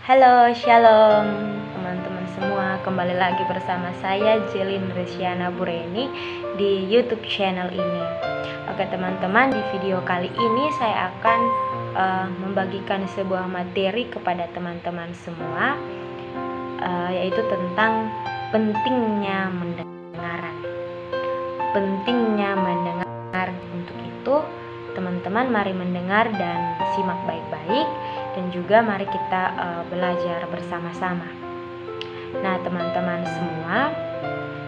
Halo, shalom teman-teman semua. Kembali lagi bersama saya Jelin Resiana Bureni di YouTube channel ini. Oke teman-teman, di video kali ini saya akan membagikan sebuah materi kepada teman-teman semua, yaitu tentang pentingnya mendengaran. Pentingnya mendengar. Untuk itu teman-teman mari mendengar dan simak baik-baik, dan juga mari kita belajar bersama-sama. Nah teman-teman semua,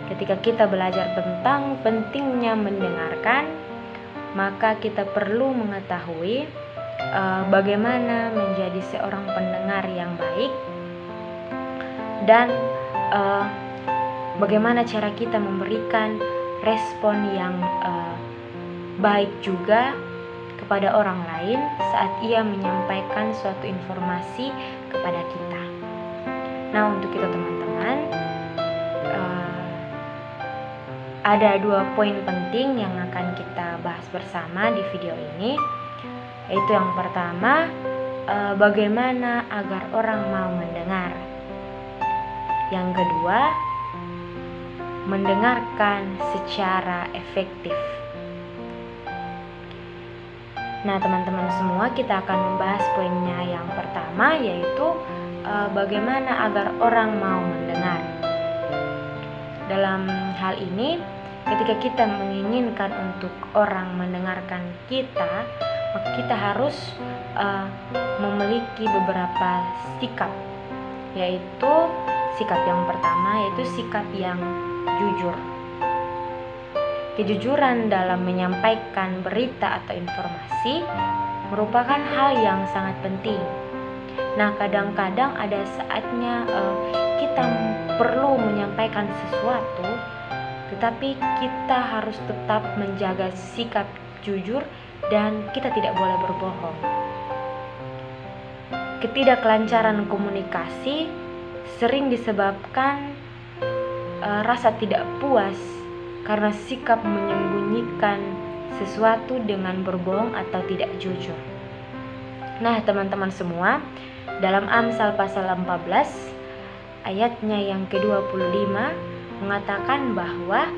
ketika kita belajar tentang pentingnya mendengarkan, maka kita perlu mengetahui bagaimana menjadi seorang pendengar yang baik, dan bagaimana cara kita memberikan respon yang baik juga kepada orang lain saat ia menyampaikan suatu informasi kepada kita. Nah, untuk itu teman-teman, ada 2 poin penting yang akan kita bahas bersama di video ini, yaitu yang pertama, bagaimana agar orang mau mendengar. Yang kedua, mendengarkan secara efektif. Nah teman-teman semua, kita akan membahas poinnya yang pertama, yaitu bagaimana agar orang mau mendengar. Dalam hal ini, ketika kita menginginkan untuk orang mendengarkan kita, maka kita harus memiliki beberapa sikap, yaitu sikap yang pertama yaitu sikap yang jujur. Kejujuran dalam menyampaikan berita atau informasi merupakan hal yang sangat penting. Nah, kadang-kadang ada saatnya kita perlu menyampaikan sesuatu, tetapi kita harus tetap menjaga sikap jujur dan kita tidak boleh berbohong. Ketidaklancaran komunikasi sering disebabkan rasa tidak puas karena sikap menyembunyikan sesuatu dengan berbohong atau tidak jujur. Nah teman-teman semua, dalam Amsal pasal 14 ayatnya yang ke-25 mengatakan bahwa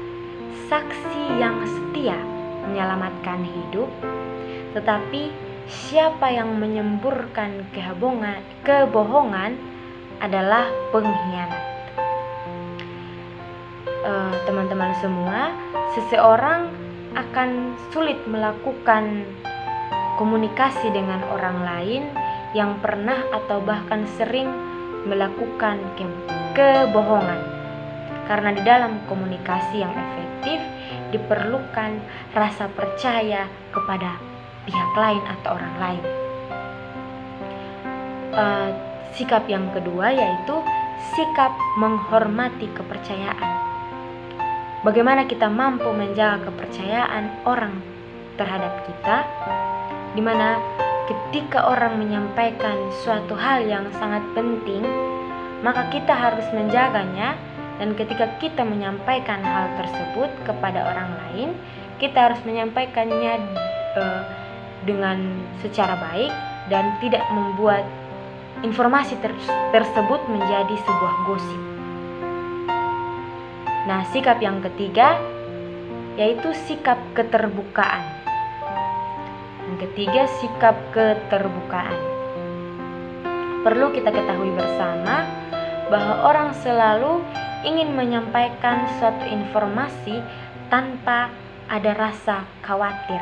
saksi yang setia menyelamatkan hidup, tetapi siapa yang menyemburkan kebohongan adalah pengkhianat. Teman-teman semua, seseorang akan sulit melakukan komunikasi dengan orang lain yang pernah atau bahkan sering melakukan kebohongan, karena di dalam komunikasi yang efektif diperlukan rasa percaya kepada pihak lain atau orang lain. Sikap yang kedua yaitu sikap menghormati kepercayaan. Bagaimana kita mampu menjaga kepercayaan orang terhadap kita, di mana ketika orang menyampaikan suatu hal yang sangat penting, maka kita harus menjaganya, dan ketika kita menyampaikan hal tersebut kepada orang lain, kita harus menyampaikannya dengan secara baik dan tidak membuat informasi tersebut menjadi sebuah gosip. Nah, sikap yang ketiga yaitu sikap keterbukaan. Yang ketiga, sikap keterbukaan. Perlu kita ketahui bersama bahwa orang selalu ingin menyampaikan suatu informasi tanpa ada rasa khawatir.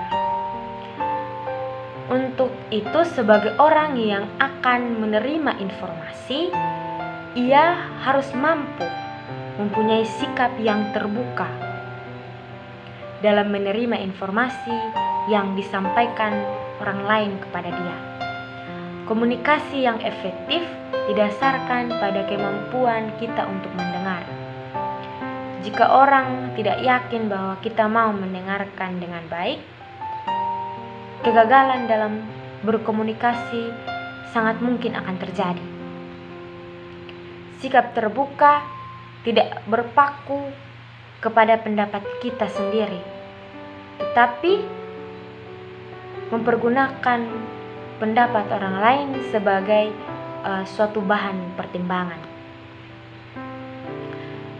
Untuk itu, sebagai orang yang akan menerima informasi, ia harus mampu mempunyai sikap yang terbuka dalam menerima informasi yang disampaikan orang lain kepada dia. Komunikasi yang efektif didasarkan pada kemampuan kita untuk mendengar. Jika orang tidak yakin bahwa kita mau mendengarkan dengan baik, kegagalan dalam berkomunikasi sangat mungkin akan terjadi. Sikap terbuka tidak berpaku kepada pendapat kita sendiri, tetapi mempergunakan pendapat orang lain sebagai suatu bahan pertimbangan.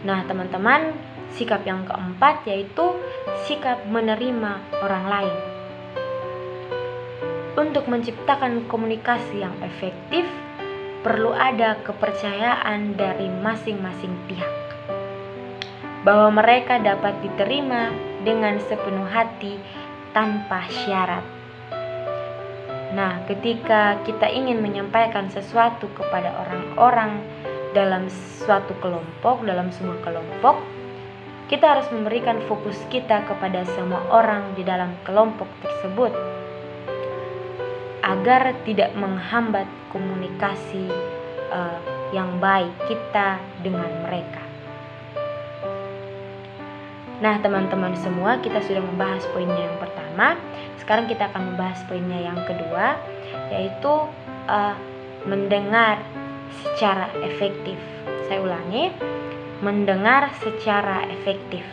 Nah teman-teman, sikap yang keempat yaitu sikap menerima orang lain. Untuk menciptakan komunikasi yang efektif, perlu ada kepercayaan dari masing-masing pihak bahwa mereka dapat diterima dengan sepenuh hati tanpa syarat. Nah, ketika kita ingin menyampaikan sesuatu kepada orang-orang dalam suatu kelompok, dalam sebuah kelompok, kita harus memberikan fokus kita kepada semua orang di dalam kelompok tersebut agar tidak menghambat komunikasi yang baik kita dengan mereka. Nah teman-teman semua, kita sudah membahas poinnya yang pertama. Sekarang kita akan membahas poinnya yang kedua, yaitu mendengar secara efektif. Saya ulangi, mendengar secara efektif.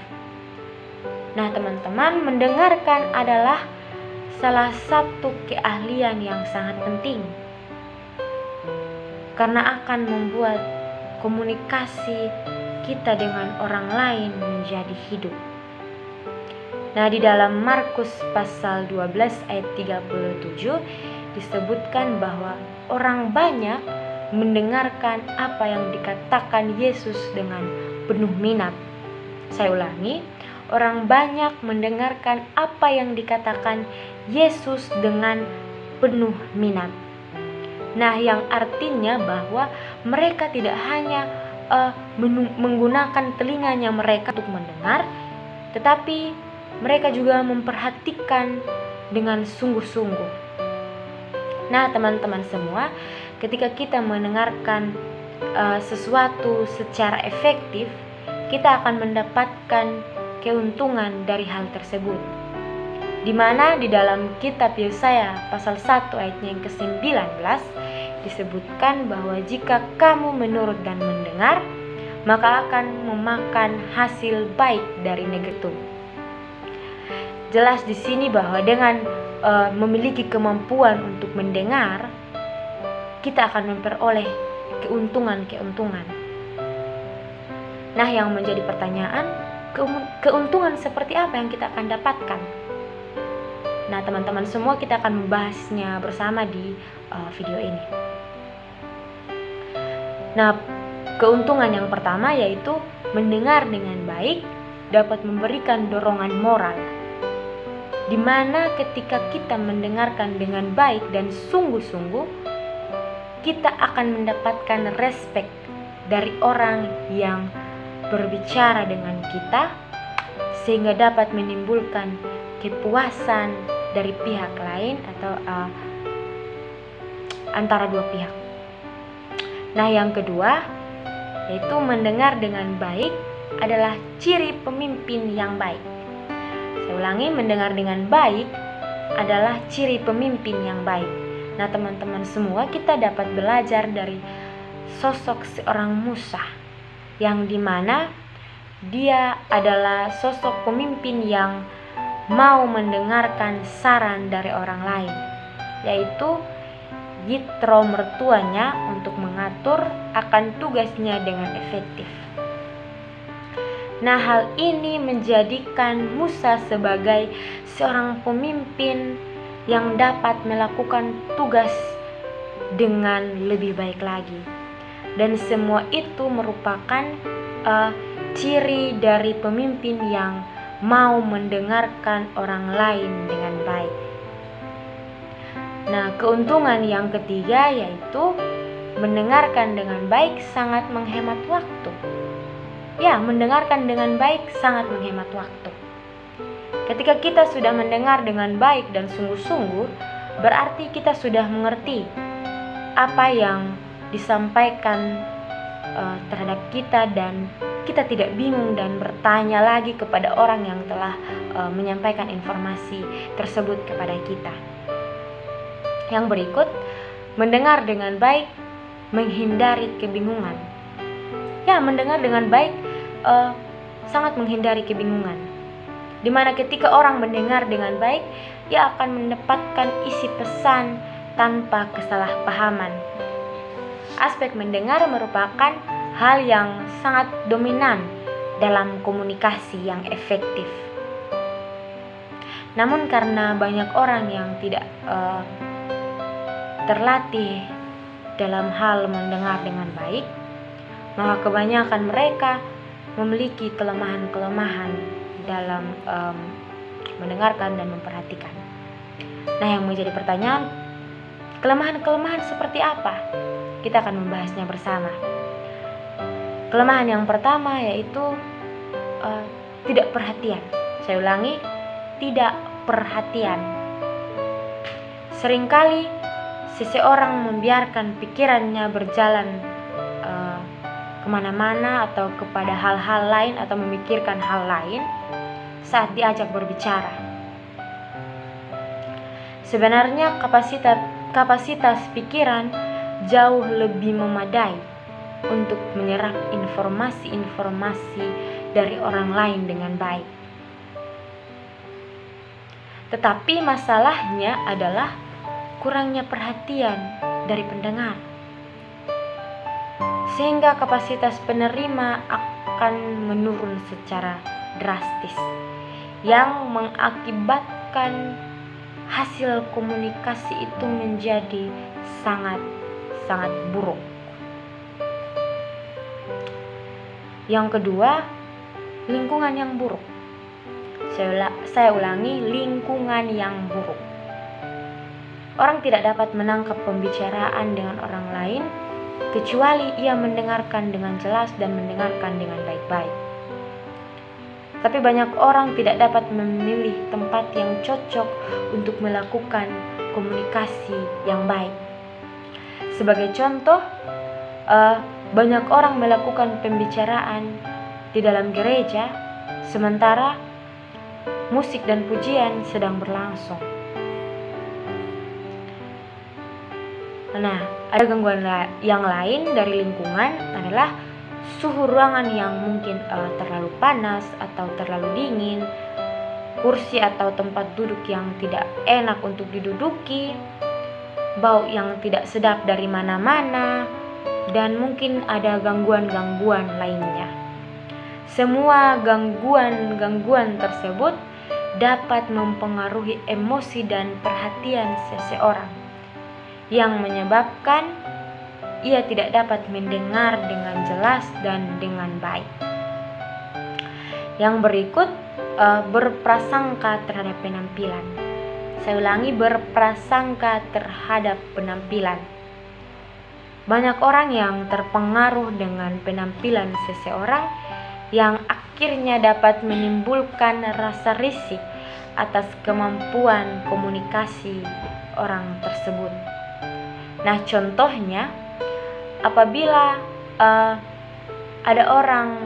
Nah teman-teman, mendengarkan adalah salah satu keahlian yang sangat penting, karena akan membuat komunikasi kita dengan orang lain menjadi hidup. Nah, di dalam Markus pasal 12 ayat 37 disebutkan bahwa orang banyak mendengarkan apa yang dikatakan Yesus dengan penuh minat. Saya ulangi, orang banyak mendengarkan apa yang dikatakan Yesus dengan penuh minat. Nah, yang artinya bahwa mereka tidak hanya menggunakan telinganya mereka untuk mendengar, tetapi mereka juga memperhatikan dengan sungguh-sungguh. Nah teman-teman semua, ketika kita mendengarkan sesuatu secara efektif, kita akan mendapatkan keuntungan dari hal tersebut. Di mana di dalam kitab Yesaya pasal 1 ayatnya yang ke-19 disebutkan bahwa jika kamu menurut dan mendengar, maka akan memakan hasil baik dari negeri itu. Jelas di sini bahwa dengan memiliki kemampuan untuk mendengar, kita akan memperoleh keuntungan-keuntungan. Nah, yang menjadi pertanyaan, keuntungan seperti apa yang kita akan dapatkan? Nah, teman-teman semua, kita akan membahasnya bersama di video ini. Nah, keuntungan yang pertama yaitu mendengar dengan baik dapat memberikan dorongan moral, di mana ketika kita mendengarkan dengan baik dan sungguh-sungguh, kita akan mendapatkan respek dari orang yang berbicara dengan kita, sehingga dapat menimbulkan kepuasan dari pihak lain atau antara dua pihak. Nah, yang kedua yaitu mendengar dengan baik adalah ciri pemimpin yang baik. Saya ulangi, mendengar dengan baik adalah ciri pemimpin yang baik. Nah, teman-teman semua, kita dapat belajar dari sosok seorang Musa, yang dimana dia adalah sosok pemimpin yang mau mendengarkan saran dari orang lain, yaitu Yitro mertuanya untuk mengatur akan tugasnya dengan efektif. Nah, hal ini menjadikan Musa sebagai seorang pemimpin yang dapat melakukan tugas dengan lebih baik lagi. Dan semua itu merupakan ciri dari pemimpin yang mau mendengarkan orang lain dengan baik. Nah, keuntungan yang ketiga yaitu mendengarkan dengan baik sangat menghemat waktu. Ya, mendengarkan dengan baik sangat menghemat waktu. Ketika kita sudah mendengar dengan baik dan sungguh-sungguh, berarti kita sudah mengerti apa yang disampaikan terhadap kita, dan kita tidak bingung dan bertanya lagi kepada orang yang telah menyampaikan informasi tersebut kepada kita. Yang berikut, mendengar dengan baik menghindari kebingungan. Ya, mendengar dengan baik sangat menghindari kebingungan. Dimana ketika orang mendengar dengan baik, ia akan mendapatkan isi pesan tanpa kesalahpahaman. aspek mendengar merupakan hal yang sangat dominan dalam komunikasi yang efektif. Namun karena banyak orang yang tidak terlatih dalam hal mendengar dengan baik, maka kebanyakan mereka memiliki kelemahan-kelemahan dalam mendengarkan dan memperhatikan. Nah, yang menjadi pertanyaan, kelemahan-kelemahan seperti apa? Kita akan membahasnya bersama. Kelemahan yang pertama yaitu tidak perhatian. Saya ulangi, tidak perhatian. Seringkali seseorang membiarkan pikirannya berjalan kemana-mana atau kepada hal-hal lain atau memikirkan hal lain saat diajak berbicara. Sebenarnya kapasitas pikiran jauh lebih memadai untuk menyerap informasi-informasi dari orang lain dengan baik. Tetapi masalahnya adalah kurangnya perhatian dari pendengar, sehingga kapasitas penerima akan menurun secara drastis, yang mengakibatkan hasil komunikasi itu menjadi sangat buruk. Yang kedua, lingkungan yang buruk. Saya ulangi, lingkungan yang buruk. Orang tidak dapat menangkap pembicaraan dengan orang lain kecuali ia mendengarkan dengan jelas dan mendengarkan dengan baik-baik. Tapi banyak orang tidak dapat memilih tempat yang cocok untuk melakukan komunikasi yang baik. Sebagai contoh, banyak orang melakukan pembicaraan di dalam gereja sementara musik dan pujian sedang berlangsung. Nah, ada gangguan yang lain dari lingkungan adalah suhu ruangan yang mungkin terlalu panas atau terlalu dingin, kursi atau tempat duduk yang tidak enak untuk diduduki, bau yang tidak sedap dari mana-mana, dan mungkin ada gangguan-gangguan lainnya. Semua gangguan tersebut dapat mempengaruhi emosi dan perhatian seseorang, yang menyebabkan ia tidak dapat mendengar dengan jelas dan dengan baik. Yang berikut, berprasangka terhadap penampilan. Saya ulangi, berprasangka terhadap penampilan. Banyak orang yang terpengaruh dengan penampilan seseorang yang akhirnya dapat menimbulkan rasa risih atas kemampuan komunikasi orang tersebut. Nah, contohnya apabila ada orang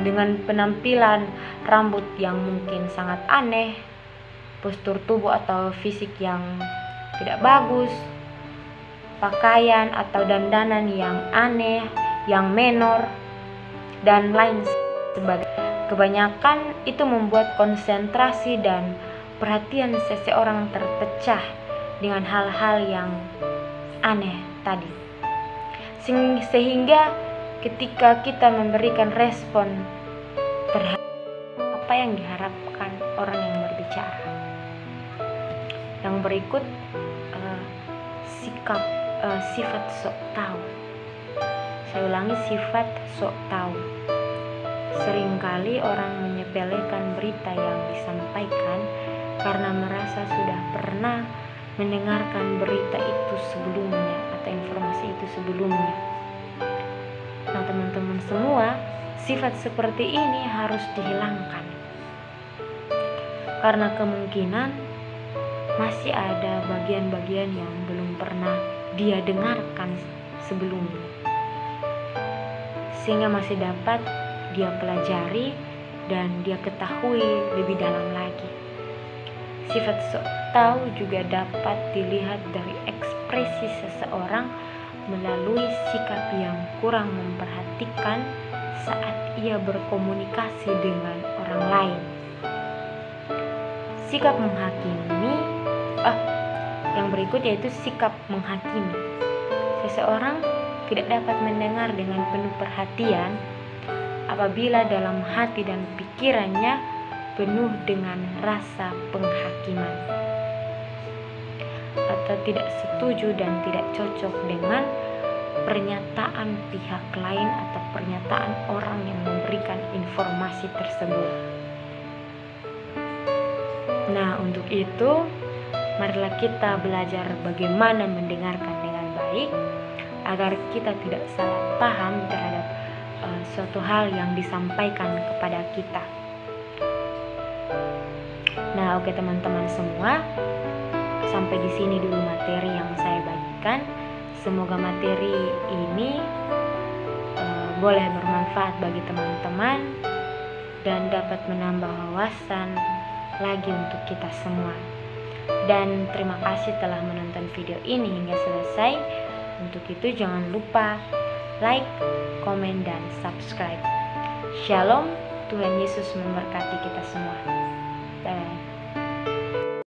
dengan penampilan rambut yang mungkin sangat aneh, postur tubuh atau fisik yang tidak bagus, pakaian atau dandanan yang aneh, yang menor, dan lain sebagainya. Kebanyakan itu membuat konsentrasi dan perhatian seseorang terpecah dengan hal-hal yang aneh tadi. Sehingga ketika kita memberikan respon terhadap apa yang diharapkan orang yang berbicara. Yang berikut, sifat sok tahu. Saya ulangi, sifat sok tahu. Seringkali orang menyepelekan berita yang disampaikan karena merasa sudah pernah mendengarkan berita itu sebelumnya atau informasi itu sebelumnya. Nah, teman-teman semua, sifat seperti ini harus dihilangkan, karena kemungkinan masih ada bagian-bagian yang belum pernah dia dengarkan sebelumnya, sehingga masih dapat dia pelajari dan dia ketahui lebih dalam lagi. Sifat sok tahu juga dapat dilihat dari ekspresi seseorang melalui sikap yang kurang memperhatikan saat ia berkomunikasi dengan orang lain. Sikap menghakimi, yang berikut yaitu sikap menghakimi. Seseorang tidak dapat mendengar dengan penuh perhatian apabila dalam hati dan pikirannya penuh dengan rasa penghakiman, atau tidak setuju dan tidak cocok dengan pernyataan pihak lain atau pernyataan orang yang memberikan informasi tersebut. Nah, untuk itu marilah kita belajar bagaimana mendengarkan dengan baik agar kita tidak salah paham terhadap suatu hal yang disampaikan kepada kita. Nah, oke teman-teman semua, sampai di sini dulu materi yang saya bagikan. Semoga materi ini boleh bermanfaat bagi teman-teman dan dapat menambah wawasan lagi untuk kita semua. Dan terima kasih telah menonton video ini hingga selesai. Untuk itu jangan lupa like, komen, dan subscribe. Shalom, Tuhan Yesus memberkati kita semua.